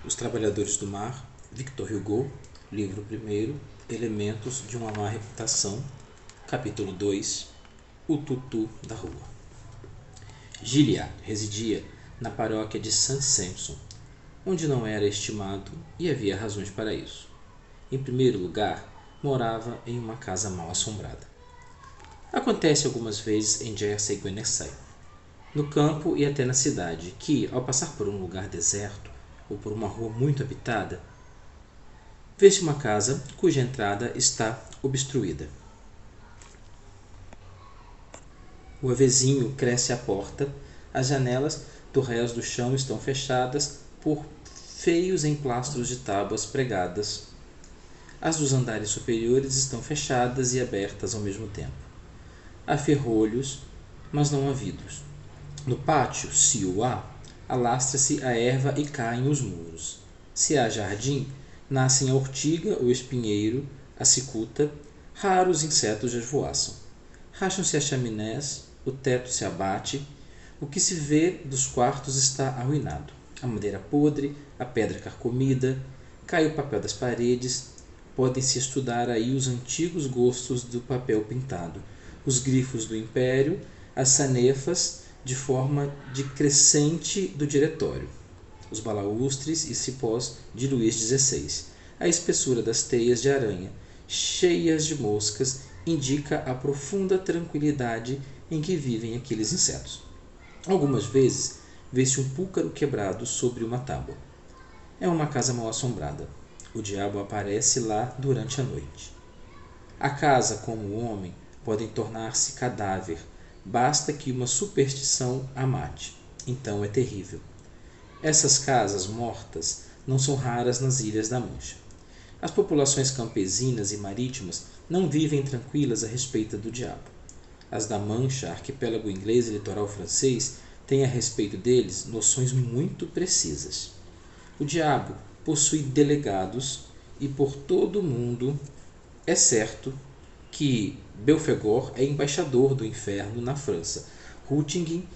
Os Trabalhadores do Mar, Victor Hugo, livro 1º, Elementos de uma má reputação, capítulo 2, O Tutu da Rua. Gilliatt residia na paróquia de St. Sampson, onde não era estimado e havia razões para isso. Em primeiro lugar, morava em uma casa mal assombrada. Acontece algumas vezes em Jersey Guernsey, no campo e até na cidade, que, ao passar por um lugar deserto ou por uma rua muito habitada, vê-se uma casa cuja entrada está obstruída. O avezinho cresce à porta, as janelas do rés do chão estão fechadas por feios emplastros de tábuas pregadas. As dos andares superiores estão fechadas e abertas ao mesmo tempo. Há ferrolhos, mas não há vidros. No pátio, se o há, alastra-se a erva e caem os muros. Se há jardim, nascem a urtiga, o espinheiro, a cicuta, raros insetos esvoaçam. Racham-se as chaminés, o teto se abate, o que se vê dos quartos está arruinado. A madeira podre, a pedra carcomida, cai o papel das paredes, podem-se estudar aí os antigos gostos do papel pintado, os grifos do império, as sanefas de forma decrescente do diretório, os balaústres e cipós de Luís XVI. A espessura das teias de aranha, cheias de moscas, indica a profunda tranquilidade em que vivem aqueles insetos. Algumas vezes vê-se um púcaro quebrado sobre uma tábua. É uma casa mal assombrada. O diabo aparece lá durante a noite. A casa, como o homem, podem tornar-se cadáver. Basta que uma superstição a mate. Então é terrível. Essas casas mortas não são raras nas Ilhas da Mancha. As populações campesinas e marítimas não vivem tranquilas a respeito do diabo. As da Mancha, arquipélago inglês e litoral francês, têm a respeito deles noções muito precisas. O diabo possui delegados e por todo o mundo é certo que Belphegor é embaixador do inferno na França, Rüttingen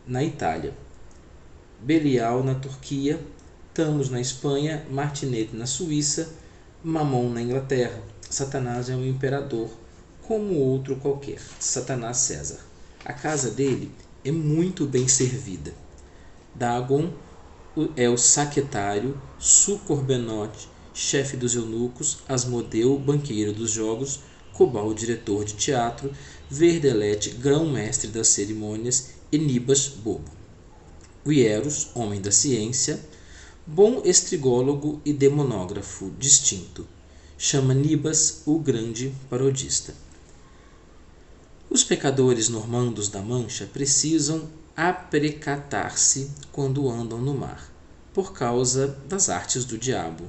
na Itália, Belial na Turquia, Thamus na Espanha, Martinet na Suíça, Mamon na Inglaterra. Satanás é um imperador, como outro qualquer, Satanás César. A casa dele é muito bem servida. Dagon é o saquetário, Sucorbenote, chefe dos eunucos, Asmodeu, banqueiro dos jogos, Cobal, diretor de teatro, Verdelete, grão-mestre das cerimônias, e Nibas, bobo. Wieros, homem da ciência, bom estrigólogo e demonógrafo distinto. Chama Nibas o grande parodista. Os pecadores normandos da Mancha precisam aprecatar-se quando andam no mar, por causa das artes do diabo.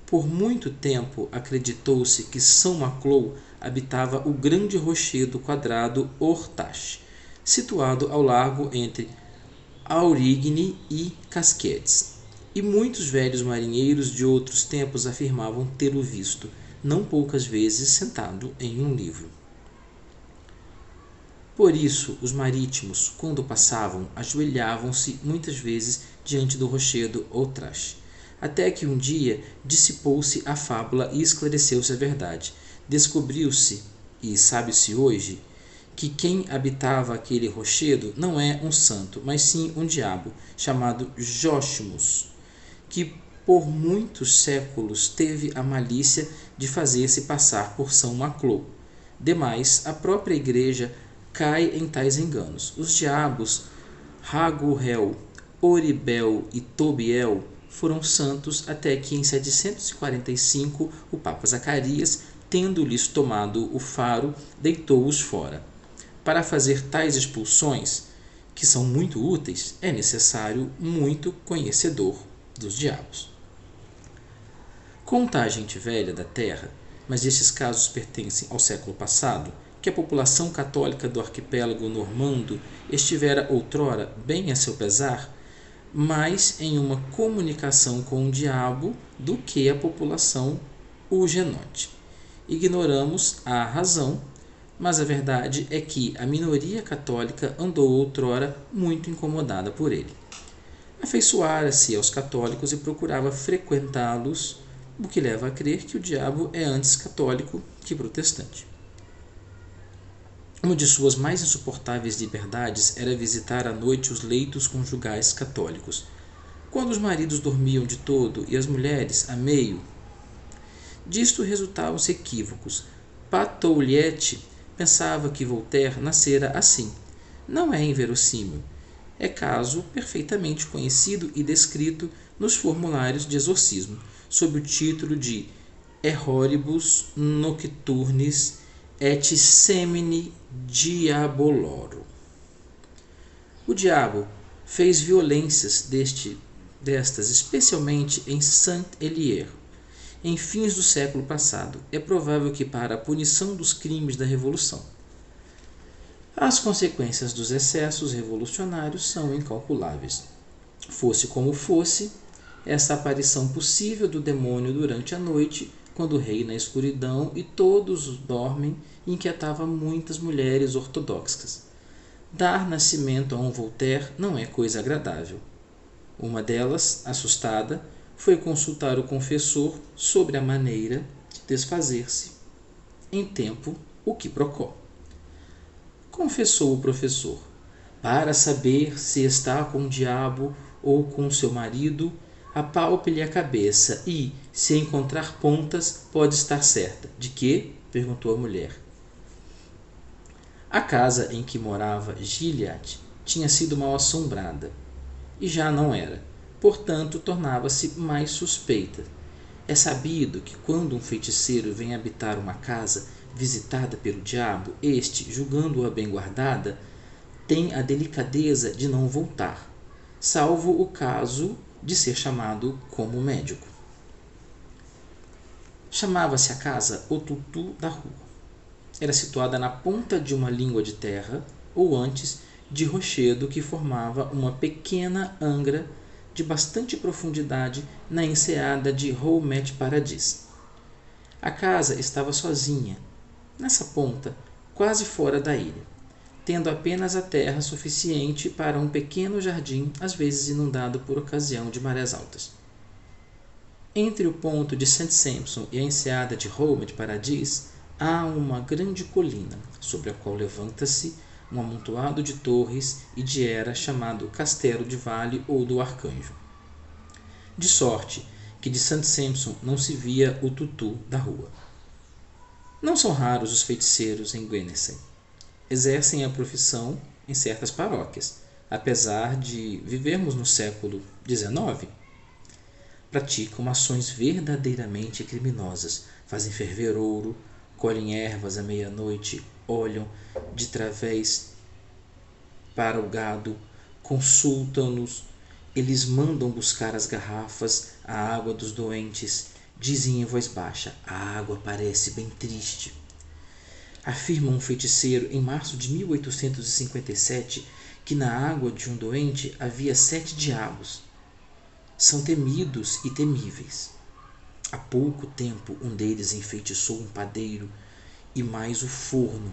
Por muito tempo acreditou-se que São Maclou habitava o grande rochedo quadrado Ortache, situado ao largo entre Aurigny e Casquedes, e muitos velhos marinheiros de outros tempos afirmavam tê-lo visto, não poucas vezes sentado em um livro. Por isso, os marítimos, quando passavam, ajoelhavam-se muitas vezes diante do rochedo Ortache, até que um dia dissipou-se a fábula e esclareceu-se a verdade. Descobriu-se, e sabe-se hoje, que quem habitava aquele rochedo não é um santo, mas sim um diabo, chamado Jóchimus, que por muitos séculos teve a malícia de fazer-se passar por São Maclou. Demais, a própria igreja cai em tais enganos. Os diabos Raguel, Oribel e Tobiel foram santos até que em 745 o Papa Zacarias, tendo-lhes tomado o faro, deitou-os fora. Para fazer tais expulsões, que são muito úteis, é necessário muito conhecedor dos diabos. Conta a gente velha da terra, mas estes casos pertencem ao século passado, que a população católica do arquipélago normando estivera outrora, bem a seu pesar, mais em uma comunicação com o diabo do que a população hugenote. Ignoramos a razão, mas a verdade é que a minoria católica andou outrora muito incomodada por ele. afeiçoara-se aos católicos e procurava frequentá-los, o que leva a crer que o diabo é antes católico que protestante. Uma de suas mais insuportáveis liberdades era visitar à noite os leitos conjugais católicos, quando os maridos dormiam de todo e as mulheres a meio. Disto resultavam-se equívocos. Patouillet pensava que Voltaire nascera assim. Não é inverossímil. É caso perfeitamente conhecido e descrito nos formulários de exorcismo, sob o título de Erroribus Nocturnis et Semini Diabolorum. O diabo fez violências destas, especialmente em Saint-Hélier, em fins do século passado. É provável que para a punição dos crimes da Revolução. As consequências dos excessos revolucionários são incalculáveis. Fosse como fosse, essa aparição possível do demônio durante a noite, quando reina a escuridão e todos dormem, inquietava muitas mulheres ortodoxas. Dar nascimento a um Voltaire não é coisa agradável. Uma delas, assustada, foi consultar o confessor sobre a maneira de desfazer-se em tempo o quiprocó. Confessou o professor: para saber se está com o diabo ou com seu marido, apalpe-lhe a cabeça e, se encontrar pontas, pode estar certa. De quê? Perguntou a mulher. A casa em que morava Gilliatt tinha sido mal assombrada, e já não era, portanto tornava-se mais suspeita. É sabido que quando um feiticeiro vem habitar uma casa visitada pelo diabo, este, julgando-a bem guardada, tem a delicadeza de não voltar, salvo o caso de ser chamado como médico. Chamava-se a casa o Tutu da Rua. Era situada na ponta de uma língua de terra, ou antes, de rochedo que formava uma pequena angra de bastante profundidade na enseada de Roumet Paradis. A casa estava sozinha, nessa ponta, quase fora da ilha, tendo apenas a terra suficiente para um pequeno jardim, às vezes inundado por ocasião de marés altas. Entre o ponto de Saint-Sampson e a enseada de Roumet Paradis há uma grande colina, sobre a qual levanta-se um amontoado de torres e de era chamado Castelo de Vale ou do Arcanjo. De sorte que de Saint-Sampson não se via o Tutu da Rua. Não são raros os feiticeiros em Guernesey. Exercem a profissão em certas paróquias, apesar de vivermos no século XIX. Praticam ações verdadeiramente criminosas, fazem ferver ouro, colhem ervas à meia-noite, olham de través para o gado, consultam-nos, eles mandam buscar as garrafas, a água dos doentes, dizem em voz baixa: a água parece bem triste. Afirma um feiticeiro em março de 1857 que na água de um doente havia 7 diabos. São temidos e temíveis. Há pouco tempo um deles enfeitiçou um padeiro e mais o forno.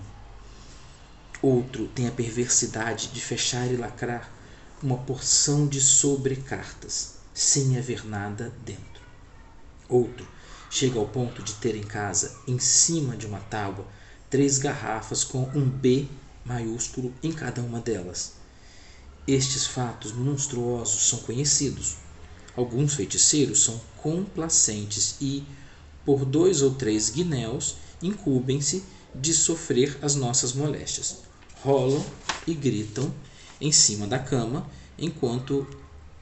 Outro tem a perversidade de fechar e lacrar uma porção de sobrecartas, sem haver nada dentro. Outro chega ao ponto de ter em casa, em cima de uma tábua, 3 garrafas com um B maiúsculo em cada uma delas. Estes fatos monstruosos são conhecidos. Alguns feiticeiros são complacentes e, por 2 ou 3 guinéus, incumbem-se de sofrer as nossas moléstias. Rolam e gritam em cima da cama enquanto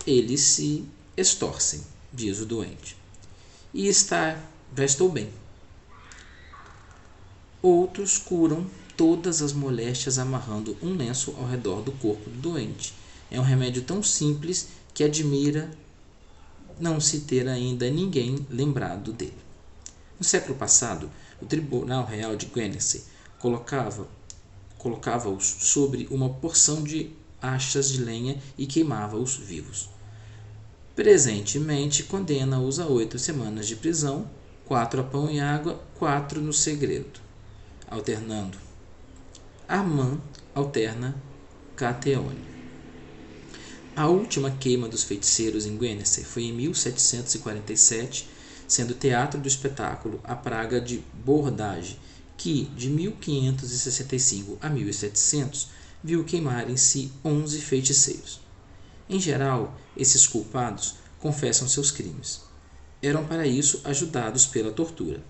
eles se estorcem, diz o doente. E já estou bem. Outros curam todas as moléstias amarrando um lenço ao redor do corpo do doente. É um remédio tão simples que admira não se ter ainda ninguém lembrado dele. No século passado, o Tribunal Real de Guernesey colocava-os sobre uma porção de achas de lenha e queimava-os vivos. Presentemente, condena-os a 8 semanas de prisão, 4 a pão e água, 4 no segredo, alternando. Armand alterna Cateone. A última queima dos feiticeiros em Guernesey foi em 1747, sendo teatro do espetáculo a praga de Bordage, que, de 1565 a 1700, viu queimarem-se 11 feiticeiros. Em geral, esses culpados confessam seus crimes. Eram para isso ajudados pela tortura.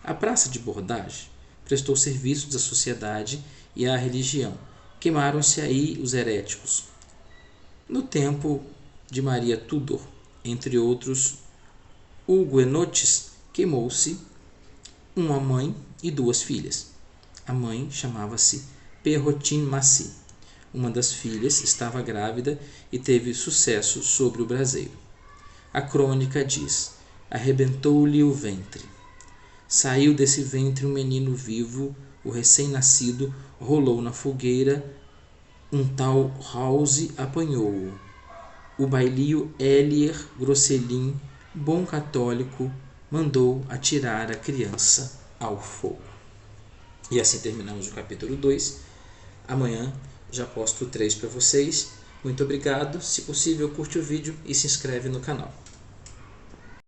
A praça de Bordage prestou serviços à sociedade e à religião. Queimaram-se aí os heréticos. No tempo de Maria Tudor, entre outros huguenotes, queimou-se uma mãe e 2 filhas. A mãe chamava-se Perrotin Massy. Uma das filhas estava grávida e teve sucesso sobre o braseiro. A crônica diz: arrebentou-lhe o ventre. Saiu desse ventre um menino vivo, o recém-nascido rolou na fogueira, um tal House apanhou-o. O bailio Elier Grosselin, bom católico, mandou atirar a criança ao fogo. E assim terminamos o capítulo 2. Amanhã já posto o 3 para vocês. Muito obrigado. Se possível, curte o vídeo e se inscreve no canal.